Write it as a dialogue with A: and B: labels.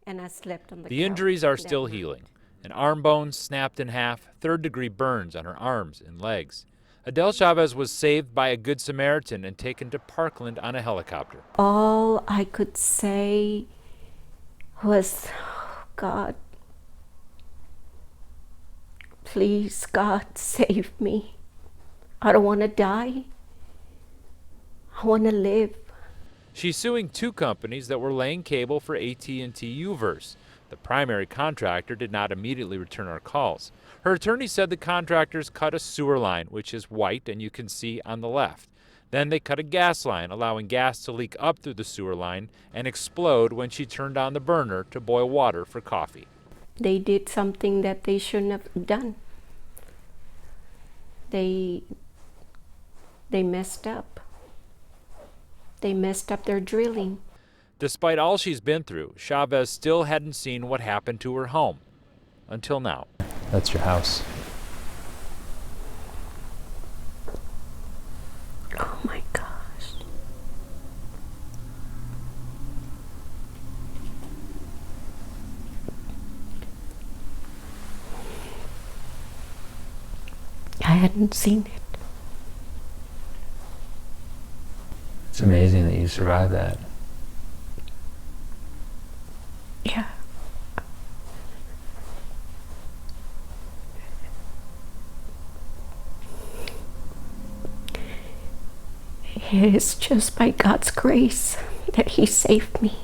A: and I slept on the
B: The
A: couch
B: injuries are
A: that
B: still
A: night.
B: healing. An arm bone snapped in half, third-degree burns on her arms and legs. Adele Chavez was saved by a Good Samaritan and taken to Parkland on a helicopter.
A: All I could say was, God, please, God, save me. I don't want to die. I want to live.
B: She's suing two companies that were laying cable for AT&T Uverse. The primary contractor did not immediately return our calls. Her attorney said the contractors cut a sewer line, which is white and you can see on the left. Then they cut a gas line, allowing gas to leak up through the sewer line and explode when she turned on the burner to boil water for coffee.
A: They did something that they shouldn't have done. They messed up. They messed up their drilling.
B: Despite all she's been through, Chavez still hadn't seen what happened to her home. Until now.
C: That's your house.
A: Oh my gosh. I hadn't seen it.
C: It's amazing that you survived that.
A: Yeah. It is just by God's grace that He saved me.